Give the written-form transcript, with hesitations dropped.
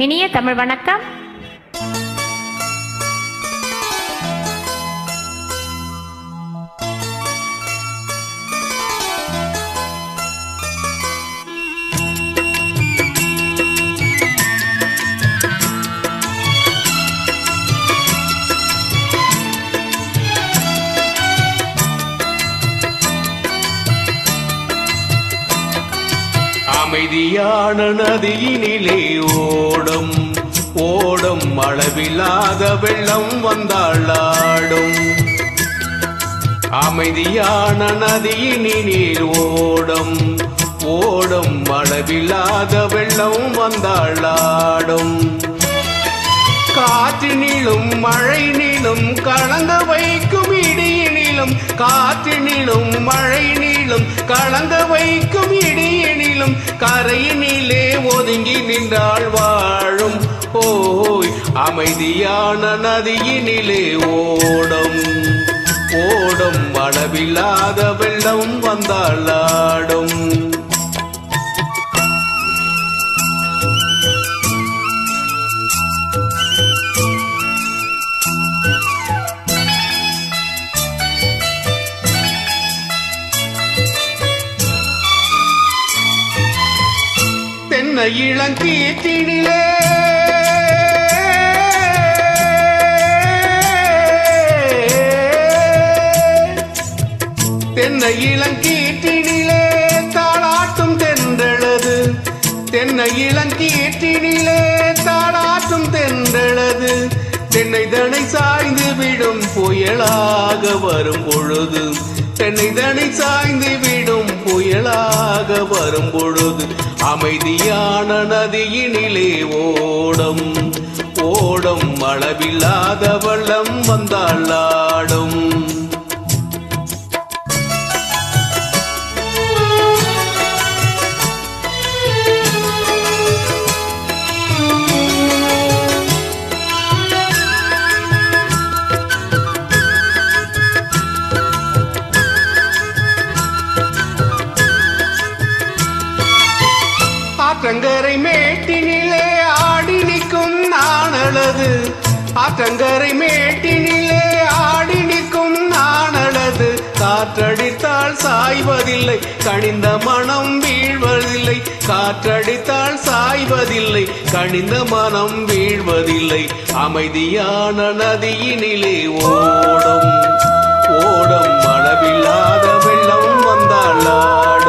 இனிய தமிழ் வணக்கம். அமைதியான நதியினிலே ஓடும் ஓடும் அளவில்லாத வெள்ளம் வந்தாளாடும். அமைதியான நதியினிலே ஓடும் ஓடும் அளவில்லாத வெள்ளம் வந்தாளாடும். காற்றினிலும் மழையினிலும் கலங்க வைக்கும் இடியினிலும், காற்றினிலும் மழையினிலும் கலங்க வைக்கும் இடியினிலும் கரையினிலே ஒதுங்கி நின்றாள் வாழும். ஓய் அமைதியான நதியினிலே ஓடும் ஓடும் அளவில்லாத வெள்ளம் வந்தாளாடும். தென்னை இளங்கீற்றினிலே தென்னை இளங்கீற்றினிலே தாளாட்டும் தென்றெழுது, தென்னை இளங்கீற்றினிலே தாளாட்டும் தென்றெழுது. தென்னை தனை சாய்ந்து விடும் புயலாக வரும் பொழுது, தென்னை தனை சாய்ந்து விடும் புயலாக வரும் பொழுது அமைதியான நதியினிலே ஓடும் ஓடும் அளவில்லாத வெள்ளம் வந்தாளாடும். ஆற்றங்கரை மேட்டினிலே ஆடி நிற்கும் நாணலது, ஆற்றங்கரை மேட்டினிலே ஆடி நிற்கும் நாணலது. காற்றடித்தால் சாய்வதில்லை, கனிந்த மனம் வீழ்வதில்லை. காற்றடித்தால் சாய்வதில்லை, கனிந்த மனம் வீழ்வதில்லை. அமைதியான நதியினிலே ஓடும் ஓடும் அளவில்லாத வெள்ளம் வந்தாளாடும்.